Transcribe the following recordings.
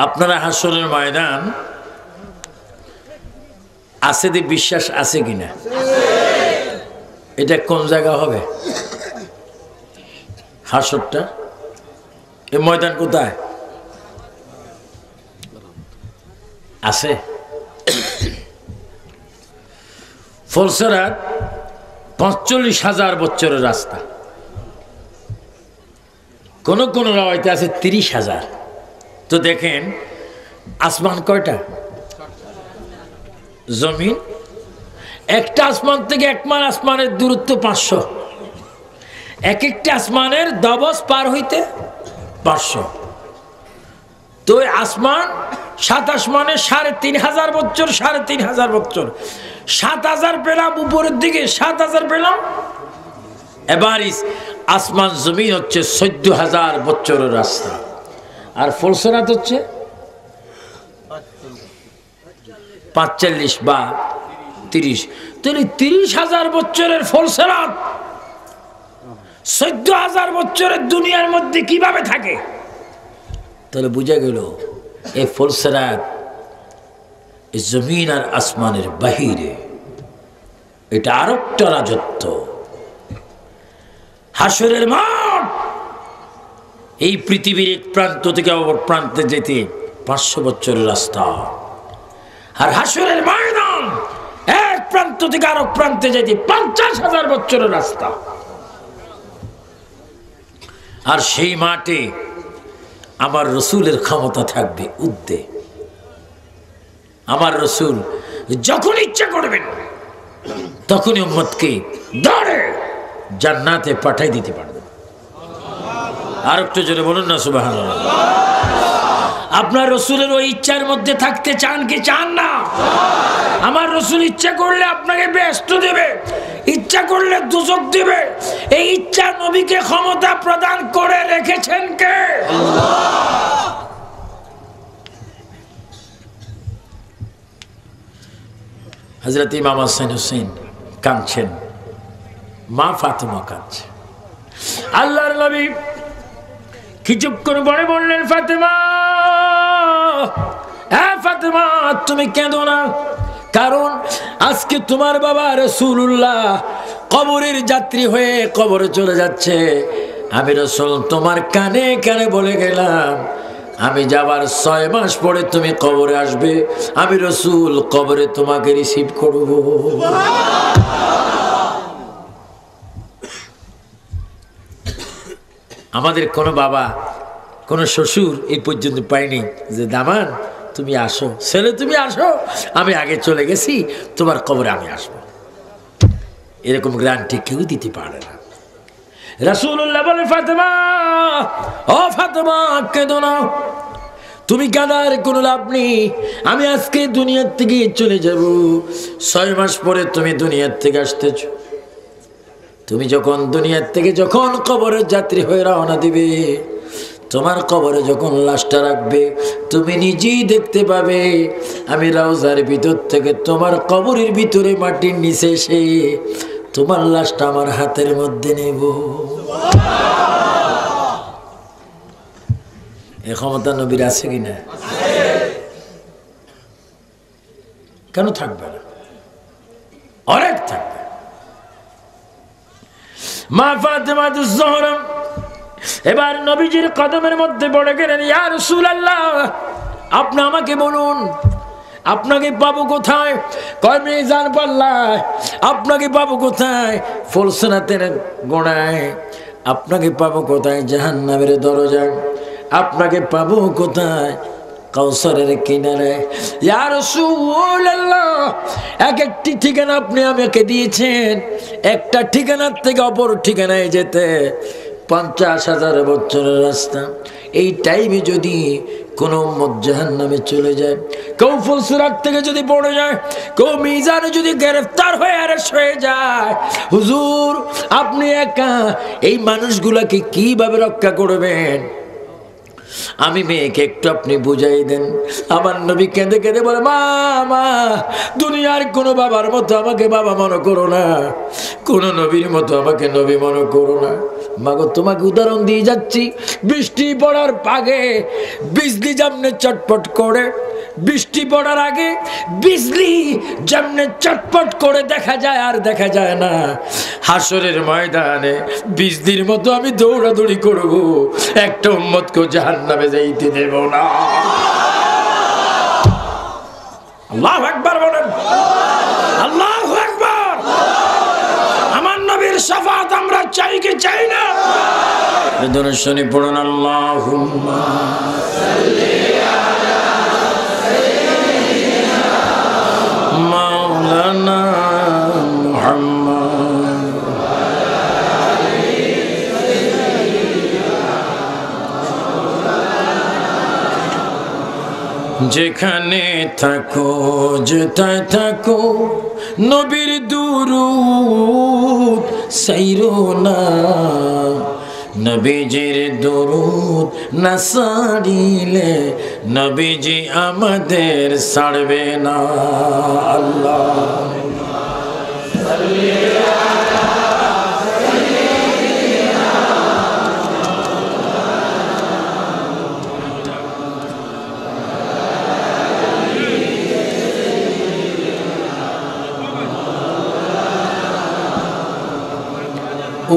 আপনারা হাসরের ময়দান আছে যে বিশ্বাস আছে কিনা? এটা কোন জায়গা হবে হাসরটা? এই ময়দান কোথায় আছে? ফুলসরাত ৪৫,০০০ বছরের রাস্তা, কোন কোন রাওয়াইতে আছে ৩০,০০০। তো দেখেন আসমান কয়টা? জমিন একটা আসমান থেকে একমান আসমানের দূরত্ব ৫০০, এক একটা আসমানের দবস পার হইতে ৫০০। তো আসমান ৭ আসমানে ৩,৫০০ বছর, ৩,৫০০ বছর, ৭,০০০ পেলাম উপরের দিকে, ৭,০০০ পেলাম। এবার আসমান জমিন হচ্ছে ১৪,০০০ বছরের রাস্তা, আর ফুলসরাত হচ্ছে ৪৫ বা ৩০। তাহলে ৩০,০০০ বছরের ফুলসরাত ১৪,০০০ বছরের দুনিয়ার মধ্যে কিভাবে থাকে? তাহলে বুঝা গেল এই ফুলসরাত জমিন আর আসমানের বাহিরে, এটা আরেকটা রাজত্ব। হাসরের মাঠ এই পৃথিবীর এক প্রান্ত থেকে অপর প্রান্তে যেতে ৫০০ বছরের রাস্তা, আর হাসরের ময়দান এক প্রান্ত থেকে আরেক প্রান্তে যেতে ৫০,০০০ বছরের রাস্তা। আর সেই মাঠে আমার রসুলের ক্ষমতা থাকবে উদ্দে। আমার রসুল যখন ইচ্ছা করবেন তখনই উম্মতকে দৌড়ে জান্নাতে পাঠাই দিতে পারবেন। আর একটু জোরে বলুন না সুবহানাল্লাহ। আপনার রসুলের ওই ইচ্ছার মধ্যে থাকতে চান কি চান না? আমার রসুল ইচ্ছা করলে আপনাকে বেহেশত দেবে, ইচ্ছা করলে দোজখ দেবে। এই ইচ্ছা নবীকে ক্ষমতা প্রদান করে রেখেছেন কে? হযরত ইমাম হাসান হুসাইন কাঁদছেন, মা ফাতেমা কাঁদছে। আল্লাহর নবী কিছুক্ষণ পরে বললেন, ফাতেমা, হ্যাঁ ফাতেমা, তুমি কেঁদো না, কারণ আজকে তোমার বাবা রাসূলুল্লাহ কবরের যাত্রী হয়ে কবরে চলে যাচ্ছে। আমি রাসূল তোমার কানে কানে বলে গেলাম, আমি যাবার ৬ মাস পরে তুমি কবরে আসবে, আমি রাসূল কবরে তোমাকে রিসিভ করব। আমাদের কোনো বাবা কোনো শ্বশুর এই পর্যন্ত পাইনি যে দামান তুমি আসো, ছেলে তুমি আসো, আমি আগে চলে গেছি, তোমার কবরে আমি আসবো। এরকম গ্যারান্টি কেউ দিতে পারে না। রাসূলুল্লাহ বলে, ফাতেমা, ও ফাতেমা, কেঁদো না, তুমি কাঁদার কোনো লাভ নেই। আমি আজকে দুনিয়ার থেকে চলে যাব, ৬ মাস পরে তুমি দুনিয়ার থেকে আসতেছ। তুমি যখন দুনিয়ার থেকে যখন কবরের যাত্রী হয়ে রওনা দিবে, তোমার কবরে যখন লাশটা রাখবে, তুমি নিজেই দেখতে পাবে আমি রওজার ভিতর থেকে তোমার কবরের ভিতরে মাটির নিচে এসে তোমার লাশটা আমার হাতের মধ্যে নেব। এ ক্ষমতা নবীর আছে কিনা? কেন থাকবে না? অনেক থাকবে। মা ফাতেমা জোহরা এবার নবীজির কদমের মধ্যে পড়ে গেলেন, ইয়া রাসূলুল্লাহ, আপনি আমাকে বলুন আপনাকে পাবো কোথায়? কয় মিজান পাল্লায়। আপনাকে পাবো কোথায়? ফুলসরাতের গোড়ায়। আপনাকে পাবো কোথায়? জাহান্নামের দরজায়। আপনাকে পাবো কোথায়? কাউসারের কিনারে। ইয়া রাসূলুল্লাহ, এক একটি ঠিকানা আপনি আমাকে দিয়েছেন, একটা ঠিকানার থেকে অপর ঠিকানায় যেতে ৫০,০০০ বছরের রাস্তা। এই টাইমে যদি কোন উম্মত জাহান্নামে চলে যায়, কেউ ফুলসরাত থেকে যদি পড়ে যায়, কেউ মিজানে যদি গ্রেফতার হয়ে অ্যারেস্ট হয়ে যায়, হুজুর আপনি একা এই মানুষগুলাকে কিভাবে রক্ষা করবেন? আমি মেয়েকে একটু আপনি বুঝাই দেন। আমার নবী কেঁদে কেঁদে বলে, মা, মা, দুনিয়ার কোনো বাবার মতো আমাকে বাবা মনে করো না, কোন নবীর মতো আমাকে নবী মনে করো না। মাগো তোমাকে উদাহরণ দিয়ে যাচ্ছি, বৃষ্টি পড়ার আগে বিজলি যেমনে চটপট করে, বৃষ্টি পড়ার আগে বিজলি যেমনে চটপট করে দেখা যায় আর দেখা যায় না, হাসরের ময়দানে বিজলির মতো আমি দৌড়াদৌড়ি করব, একটা উম্মতকে জাহান্নামে যাইতে দেব না। আল্লাহু আকবার বলেন, আল্লাহু আকবার। আমার নবীর শাফাত আমরা চাই কি চাই না? দর্শনী পড়ুন, আল্লাহুম্মা সাল্লি আলা সাইয়্যিদিনা মাওলানা মুহাম্মদ ওয়া আলি সাইয়্যিদিনা। যেখানে থাকো যেথায় থাকো নবীর দুরূদ সাইরো না, নবীজির দুরূদ না সারিলে নবীজি আমাদের ছাড়বে না। আল্লাহুম্মা সাল্লি আলা সাইয়্যিদিনা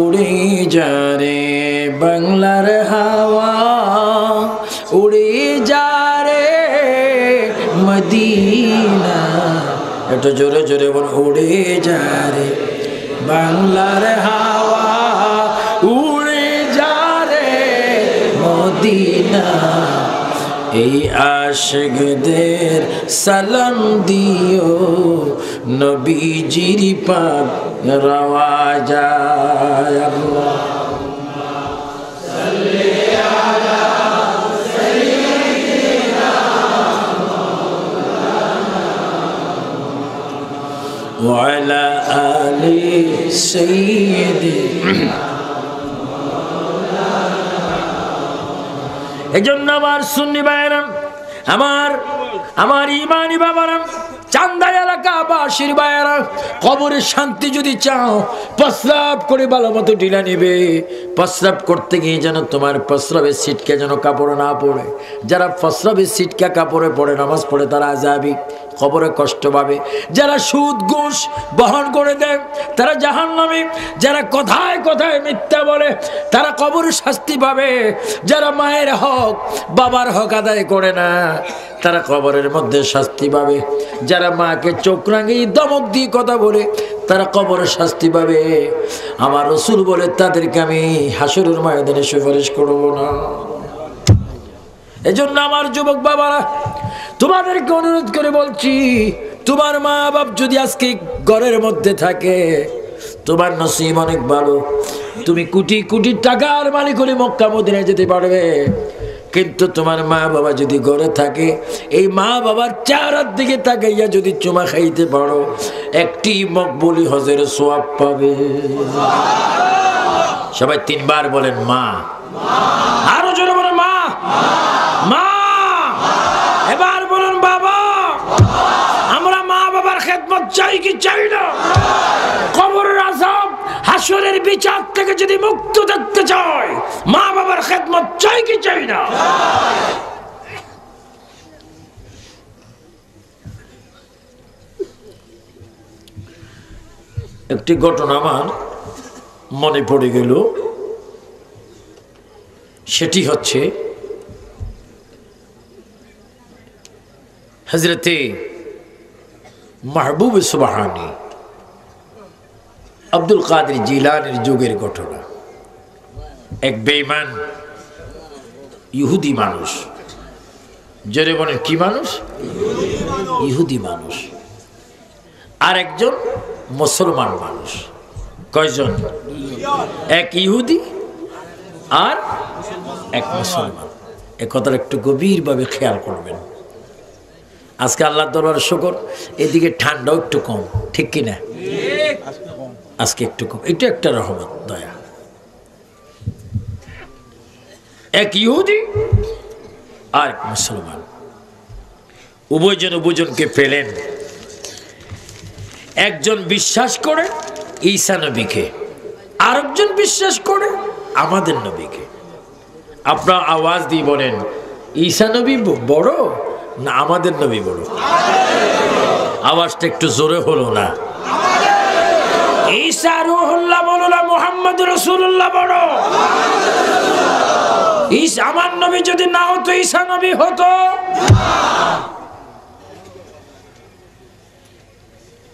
উড়ে যা রে বাংলার হাওয়া, উড়ে যা রে মদিনা। একটু জোরে জোরে বল, উড়ে যা রে বাংলার হাওয়া, উড়ে যা রে মদিনা। এই আশিকদের সালাম দিও নবীজির পাক রওয়া যায়। আল্লাহুম্মা সাল্লি আলা সাইয়্যিদিনা ওয়া আলা আলি সাইয়্যিদিনা। এজন্য আমার সুন্নি ভাইরা, আমার ইমানি বাবারা, চান্দা এলাকাবাসীর ভাইরা, কবরের শান্তি যদি চাও প্রস্রাব করে ভালো মতো ঢিলা নেবে। প্রস্রাব করতে গিয়ে যেন তোমার প্রস্রাবের সিটকা যেন কাপড়ে না পড়ে। যারা প্রস্রাবের সিটকা কাপড়ে পড়ে নামাজ পড়ে তারা আযাবী, কবরে কষ্ট পাবে। যারা সুদ ঘুষ বহন করে দেয় তারা জাহান্নামী। যারা কথায় কথায় মিথ্যা বলে তারা কবরে শাস্তি পাবে। যারা মায়ের হক বাবার হক আদায় করে না তারা কবরের মধ্যে শাস্তি পাবে। যারা মাকে চোখ রাঙিয়ে দমক দিয়ে কথা বলে তারা কবরের শাস্তি পাবে। আমার রাসূল বলে তাদেরকে আমি হাসরের ময়দানে সুপারিশ করব না। এজন্য আমার যুবক বাবারা, তোমাদেরকে অনুরোধ করে বলছি, তোমার মা বাপ যদি আজকে ঘরের মধ্যে থাকে তোমার নসিব অনেক ভালো। তুমি কোটি কোটি টাকার মালিক হলে মক্কা মদিনায় যেতে পারবে, কিন্তু তোমার মা বাবা যদি ঘরে থাকে, এই মা বাবার চেহারার দিকে তাকাইয়া যদি চুমা খাইতে পারো, একটি মকবুলি হজের সওয়াব পাবে। সবাই তিনবার বলেন মা, আরো জোরে বলেন মা, মা। এবার বলুন বাবা। আমরা মা বাবার খেদমত চাই কি চাই না? কবরের আযাব হাসরের বিচার থেকে যদি মুক্ত দেখতে চাই, মা বাবার খেদমত চাই কি চাই না? একটি ঘটনা আমার মনে পড়ে গেল, সেটি হচ্ছে হযরতে মাহবুব সুবহানী আব্দুল কাদের জিলানীর যুগের ঘটনা। এক বেঈমান ইহুদি মানুষ, জোরে বলেন কি মানুষ? ইহুদি মানুষ। আর একজন মুসলমান মানুষ। কয়জন? এক ইহুদি আর এক মুসলমান। এ কথাটা একটু গভীরভাবে খেয়াল করবেন। আজকে আল্লাহর দরবারে শুকর, এদিকে ঠান্ডাও একটু কম, ঠিক কিনা? আজকে একটু কম, এটা একটা রহমত, দয়া। এক ইহুদি আর এক মুসলমান, উভয়জন উভয়জনকে পেলেন। একজন বিশ্বাস করে ঈসা নবীকে, আরেকজন বিশ্বাস করে আমাদের নবীকে। আপনার আওয়াজ দিয়ে বলেন, ঈসা নবী বড় না আমাদের নবী বড়? আওয়াজটা একটু জোরে হলো না? ঈসা রূহুল্লাহ বড় না মুহাম্মদ রাসূলুল্লাহ বড়? ঈসা আমার নবী যদি না হতো ঈসা নবী হতো।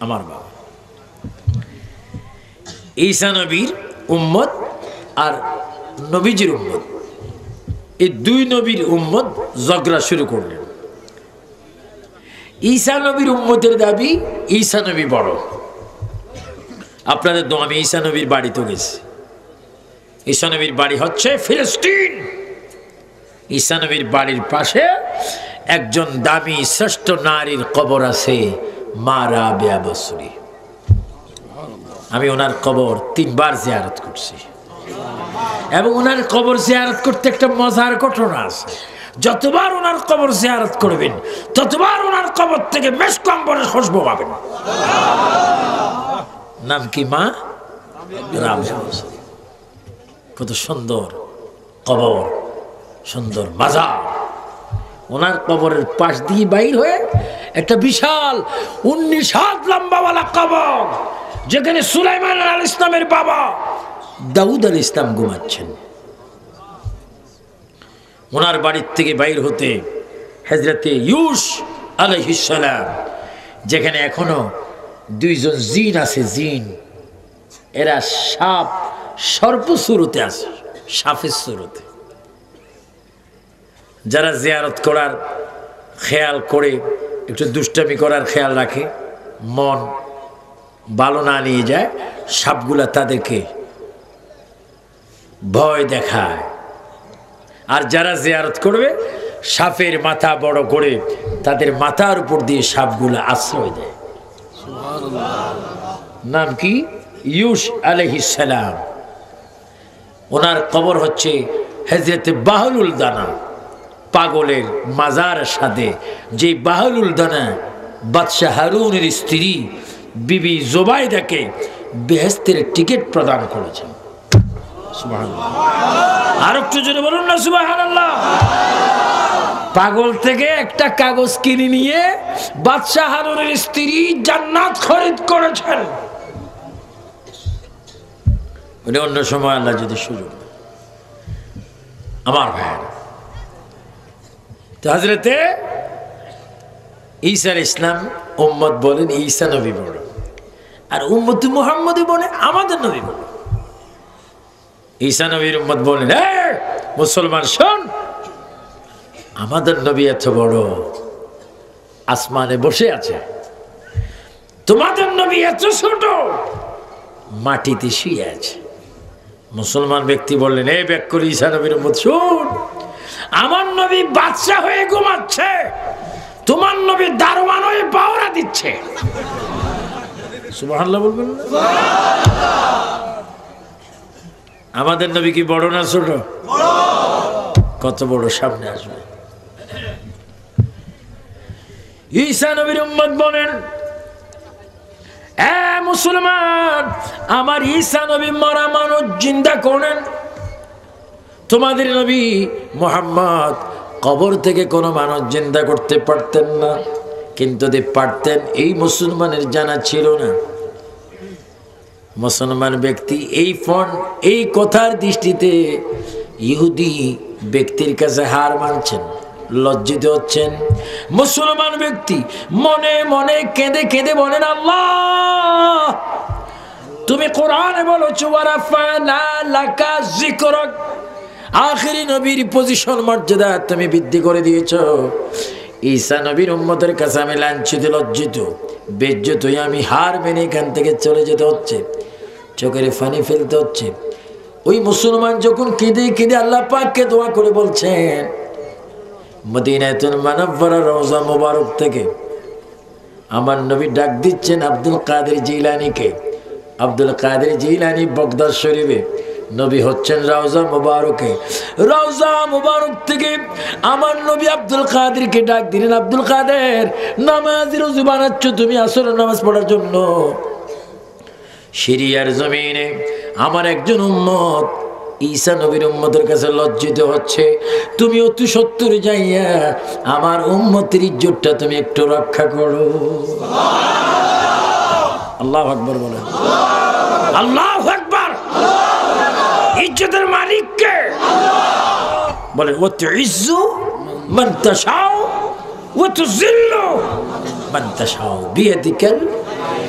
আমার বাবা ঈসা নবীর উম্মত আর নবীজির উম্মত, এই দুই নবীর উম্মত ঝগড়া শুরু করলেন। ঈসা নবীর উম্মতের দাবি ঈসা নবী বড়। আপনাদের আমি ঈসা নবীর বাড়িতে গেছি। ঈসা নবীর বাড়ি হচ্ছে ফিলিস্তিন। ঈসা নবীর বাড়ির পাশে একজন দামি শ্রেষ্ঠ নারীর কবর আছে, মা রাবিয়া বসরি। আমি ওনার কবর 3 বার জিয়ারত করছি এবং ওনার কবর জিয়ারত করতে একটা মজার ঘটনা আছে। যতবার ওনার কবর জিয়ারত করবেন ততবার ওনার কবর থেকে মেশক আম্বরের খুশবু পাবেন। নাম কি? মা রাবিয়া বসরি। কত সুন্দর কবর, সুন্দর মাজার। ওনার কবরের পাশ দিয়ে বাইর হয়ে একটা বিশাল 19 হাত লম্বাওয়ালা কবর, যেখানে সুলাইমান আলাইহিস ইসলামের বাবা দাউদ আলাইহিস ইসলাম ঘুমাচ্ছেন। ওনার বাড়ির থেকে বাইর হতে হযরতে ইউস আলাইহিস সালাম, যেখানে এখনো 2 জন জিন আছে, জিন, এরা সাপ সর্প সুরতে আছে, সাপের সুরতে। যারা জিয়ারত করার খেয়াল করে, একটু দুষ্টামি করার খেয়াল রাখে, মন ভালো না নিয়ে যায়, সাপগুলা তাদেরকে ভয় দেখায়। আর যারা জিয়ারত করবে সাপের মাথা বড় করে তাদের মাথার উপর দিয়ে সাপগুলা আশ্রয় দেয়। নাম কি? ইউস আলাইহিস সালাম। ওনার কবর হচ্ছে হযরতে বাহলুল দানা, পাগলের মাজার সাথে, যে বাহলুল দানা বাদশাহ হারুনের স্ত্রী বিবি জুবাইদাকে বেহেশতের টিকিট প্রদান করেছেন। সুবহানাল্লাহ। আর একটু জোরে বলুন না সুবহানাল্লাহ। পাগল থেকে একটা কাগজ কিনে নিয়ে বাদশাহ হারুনের স্ত্রী জান্নাত খরিদ করেছেন। অন্য সময় আল্লাহ যদি সুযোগ। আমার ভাইয়েরা, তো হযরতে ঈসা আলাইহিস সালাম উম্মত বলেন ঈসা নবী বড়, আর উম্মত মুহাম্মদী বলে আমাদের নবী বড়। ঈসা নবীর উম্মত বলেন, হে মুসলমান শোন, আমাদের নবী এত বড়, আসমানে বসে আছে, তোমাদের নবী এত ছোট, মাটিতে শুয়ে আছে। মুসলমান ব্যক্তি বললেন, এই ব্যাক করে ঈসা নবীর উম্মত শুন, আমার নবী বাদশা হয়ে ঘুমাচ্ছে, তোমার নবী দারোয়ান হয়ে পাওরা দিচ্ছে। সুবহানাল্লাহ বলবেন না? আমাদের নবী কি বড় না ছোট? কত বড় সামনে আসবে। ঈসা নবীর উম্মত বলেন, এ মুসলমান, আমার ঈসা নবী মরা মানুষ জিন্দা করেন। তোমাদের নবী মুহাম্মদ কবর থেকে কোনো মানুষ জিন্দা করতে পারতেন না, কিন্তু যদি পারতেন এই মুসলমানের জানা ছিল না। মুসলমান ব্যক্তি এই কথার দৃষ্টিতে ইহুদি ব্যক্তির কাছে হার মানছেন, লজ্জিত হচ্ছেন। মুসলমান ব্যক্তি মনে মনে কেঁদে কেঁদে বলেন, আল্লাহ তুমি কোরআনে বলেছো ওয়ারাফানা লাকা যিকরাক, আখেরি নবীর পজিশন মর্যাদা তুমি বৃদ্ধি করে দিয়েছো। ঈসা নবীর উম্মতের কাছে আমি লাঞ্ছিত, লজ্জিত, বেজ্জত হয়ে আমি হার মেনে এখান থেকে চলে যেতে হচ্ছে, চোখের পানি ফেলতে হচ্ছে। ওই মুসলমান যখন কেঁদে কেঁদে আল্লাহ পাককে দোয়া করে বলছেন, মদিনাতুল মুনাওয়ারা রওজা মুবারক থেকে আমার নবী ডাক দিচ্ছেন আব্দুল কাদের জিলানীকে। আব্দুল কাদের জিলানী বগদাদ শরীফে, নবী হচ্ছেন রওজা মুবারকে। রওজা মুবারক থেকে আমার নবী আব্দুল কাদেরকে ডাক দিলেন, আব্দুল কাদের, নামাজের ওযু বানাচ্ছ তুমি আসরের নামাজ পড়ার জন্য। সিরিয়ার জমিনে আমার একজন উম্মত ঈসা নবীর উম্মতের কাছে লজ্জিত হচ্ছে, তুমি অতি সত্তর যাইয়া আমার উম্মতের ইজ্জতটা তুমি একটু রক্ষা করো। আল্লাহু আকবার বলেন। আল্লাহু আকবার। ইজ্জতের মালিক কে? বলেন ওয়া তুইজ্জু মান তাশাউ ওয়া তুযিল্লু মান তাশাউ বিয়াদিকাল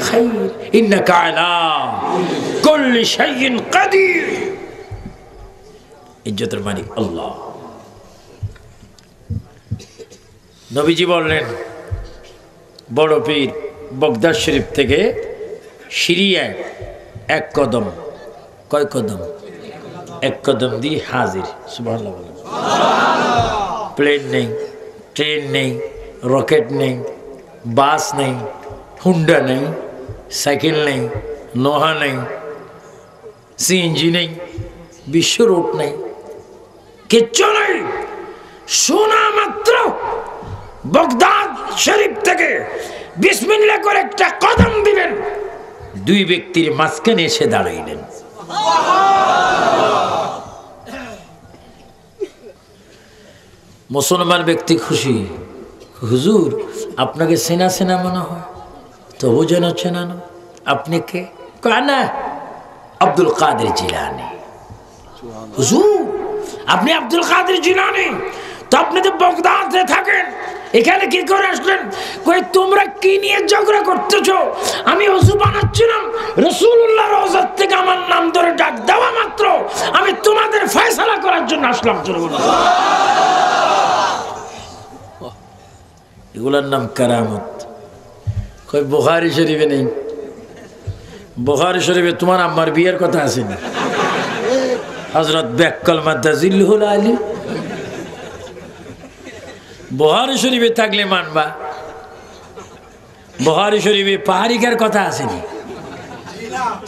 খায়র ইন্নাকা আলা কুল্লি শাইইন কাদির। ইজ্জতের মালিক আল্লাহ। নবীজি বললেন বড় পীর বগদাদ শরীফ থেকে সিরিয়ায় এক কদম, কয় কদম? এক কদম দিয়ে হাজির। সুবহানাল্লাহ বলেন। প্লেন নেই, ট্রেন নেই, রকেট নেই, বাস নেই, হুন্ডা নেই, সাইকেল নেই, লোহা নেই, সিএনজি নেই, বিশ্ব রোড নেই, কিচ্ছু নেই। শোনা মাত্র বগদাদ শরীফ থেকে বিসমিল্লাহ করে একটা কদম দিবেন, দুই ব্যক্তির মাঝখানে এসে দাঁড়াইলেন। মুসলমান ব্যক্তি খুশি, হুজুর আপনাকে চেনা চেনা মনে হয়, তবু যেন চেনানো। আপনি কে? না, আব্দুল কাদের জিলানী। হুজুর আপনি আব্দুল কাদের জিলানী? তো আপনি তো বগদাদে থাকেন, এখানে কি করে আসলেন? কই তোমরা কি নিয়ে ঝগড়া করতেছো? আমি ওযু বানাচ্ছিলাম, রাসূলুল্লাহ রওজা থেকে আমার নাম ধরে ডাক দেওয়া মাত্র আমি তোমাদের ফয়সালা করার জন্য আসলাম। এগুলোর নাম কারামত। কই বুখারী শরীফে নেই। বুখারী শরীফে তোমার আম্মার বিয়ের কথা আছে না? হযরত বেক্কল মাদাজিল্লুল আলী। বুখারী শরীফে থাকলে মানবা। বুখারী শরীফে পাহাড়িকার কথা আসেনি?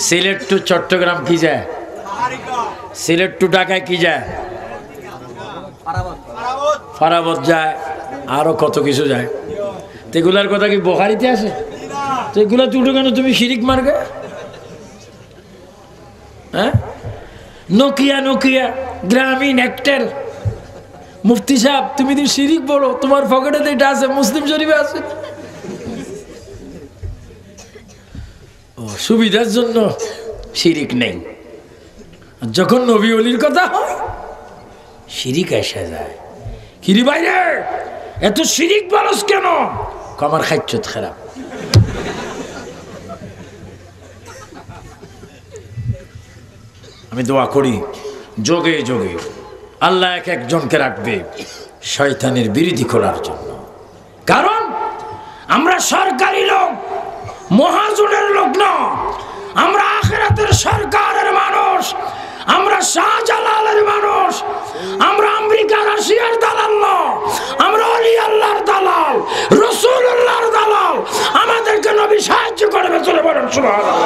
সিলেট টু চট্টগ্রাম কি যায়? সিলেট টু ঢাকায় কি যায়? ফারাবত যায়, আরো কত কিছু যায়। এগুলার কথা কি বুখারীতে আছে? তো এগুলা তুটো কেন তুমি শিরিক মার্গে? হ্যাঁ, নোকিয়া নোকিয়া গ্রামীণ অ্যাক্টর মুফতি সাহেব, তুমি তো শিরিক বলো, তোমার পকেটে তো এটা আছে, মুসলিম শরীফে আছে। ও সুবিধার জন্য শিরিক নেই, যখন নবী ওলির কথা হয় শিরিক এসে যায়। কিরি বাইরে এত শিরিক বলস কেন? আমার খাইচ্ছত খারাপ। আমি দোয়া করি যোগে যোগে আল্লাহ এক একজনকে রাখবে শয়তানের বিরোধী করার জন্য। কারণ আমরা সরকারি লোক, মহাজনের লোক না, আমরা আখিরাতের সরকারের মানুষ, আমরা শাহজালালের মানুষ, আমরা আমেরিকা রাশিয়ার দালাল না, আমরা ওলি আল্লাহর দালাল, রাসূলুল্লাহর দালাল। আমাদেরকে নবী সাহায্য করবে। চলে বলেন সুবহানাল্লাহ।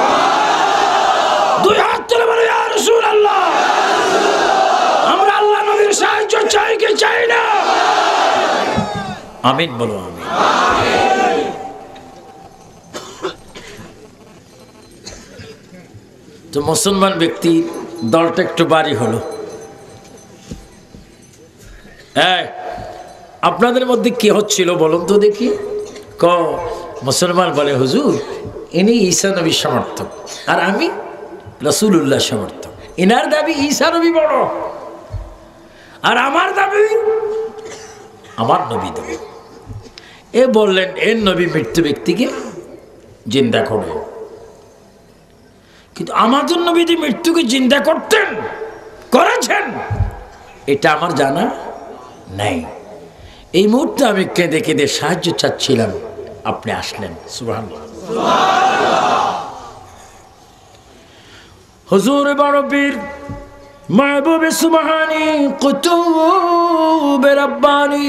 দুই হাত তুলে বলে ইয়া রাসূলুল্লাহ। আমরা আল্লাহ নবীর সাহায্য চাই কি চাই না? আমিন বলো আমিন। তো মুসলমান ব্যক্তি দলটা একটু বাড়ি হলো। হ্যাঁ, আপনাদের মধ্যে কি হচ্ছিল বলুন তো দেখি। মুসলমান বলে হুজুর ইনি ঈসা নবীর সমর্থক আর আমি রাসূলুল্লাহ সমর্থক। ইনার দাবি ঈসা নবী বড় আর আমার দাবি আমার নবী দেবে। এ বললেন এর নবী মৃত্যু ব্যক্তিকে জিন্দা করবে, কিন্তু আমাদের নবী যে মৃত্যুকে জিন্দা করতেন, করেছেন, এটা আমার জানা নাই। এই মুহূর্তে আমি কেঁদে কেঁদে সাহায্য চাচ্ছিলাম, আপনি আসলেন। সুবহানাল্লাহ। হুজুর বড় পীর মাহবুবে সুবহানী কুতুবে রব্বানী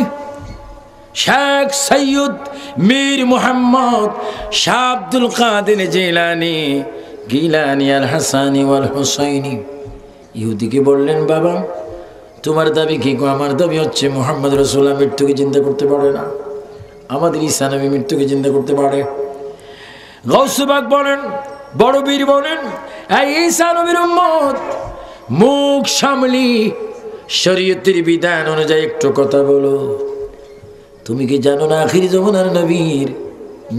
শেখ সৈয়দ মীর মুহাম্মদ শাহ আব্দুল কাদের জিলানী গিলানী আল হাসানী ওয়াল হুসাইনী ইহুদিকে বললেন, বাবা তোমার দাবি কি? আমার দাবি হচ্ছে মুহাম্মদ রাসূলুল্লাহ মৃত্যুকে চিন্তা করতে পারে না, আমাদের ঈসা নবী মৃত্যুকে চিন্তা করতে পারে। গাউসে পাক বলেন, বড় বীর বলেন, এই ঈসা নবীর উম্মত মুখ সামলি শরীয়তের বিধান অনুযায়ী একটু কথা বলো। তুমি কি জানো না আখির জামানার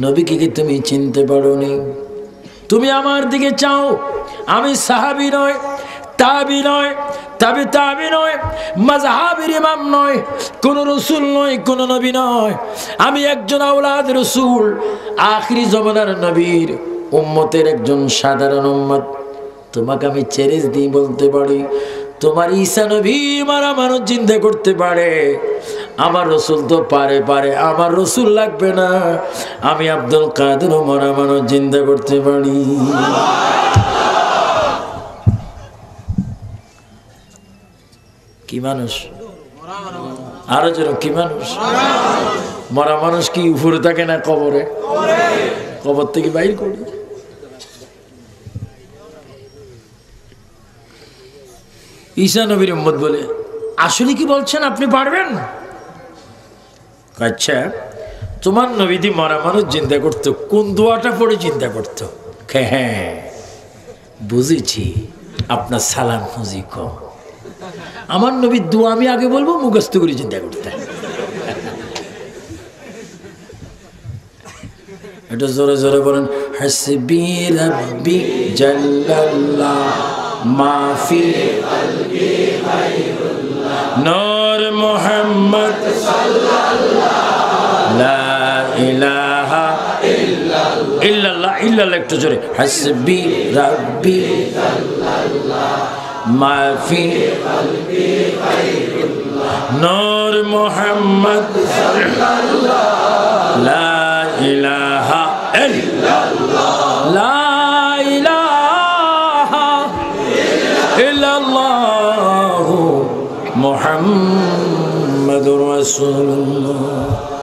নবীকে কি তুমি চিনতে পারোনি? তুমি আমার দিকে চাও, আমি সাহাবী নয়, তাবি নয়, তাবি নয়, মাযহাবের ইমাম নয়, কোন রাসূল নয়, কোন নবী নয়, আমি একজন আওলাদ রাসূল, আখির জামানার নবীর উম্মতের একজন সাধারণ উম্মত। তোমাকে আমি চ্যালেঞ্জ দিয়ে বলতে পারি, তোমার ঈসা নবী মারা মানুষ চিন্তা করতে পারে, আমার রসুল তো পারে, আমার রসুল লাগবে না, আমি আব্দুল কাদের মারা মানুষ চিন্তা করতে পারি। কি মানুষ? আরো যেন কি মানুষ? মরা মানুষ কি উপরে থাকে না কবরে? কবর থেকে বাইর করি। ঈসা নবীর উম্মত বলে, আসলে কি বলছেন আপনি পারবেন? আচ্ছা, তোমার নবীদি মরা মানুষ চিন্তা করতো, কোন দোয়াটা পড়ে চিন্তা করতো? হ্যাঁ বুঝেছি, আপনার সালাম ফুজি কম। আমার নবীর দোয়া আমি আগে বলবো, মুখস্থ করে চিন্তা করতে। এটা জোরে জোরে বলেন, হাসবি রাব্বি জাল্লাল্লাহ মাফি কলবি গায়রুল্লাহ নূর মুহাম্মদ সাল্লাল্লাহ লা ইলাহা ইল্লাল্লাহ ইল্লাল্লাহ একটু জোরে, হাসবি রাব্বি জাল্লাল্লাহ মাফি কলবি গায়রুল্লাহ নূর মুহাম্মদ সাল্লাল্লাহ লা ইলাহা ইল্লাল্লাহ লা ইলাহা ইল্লাল্লাহু মুহাম্মাদুর রাসূলুল্লাহ।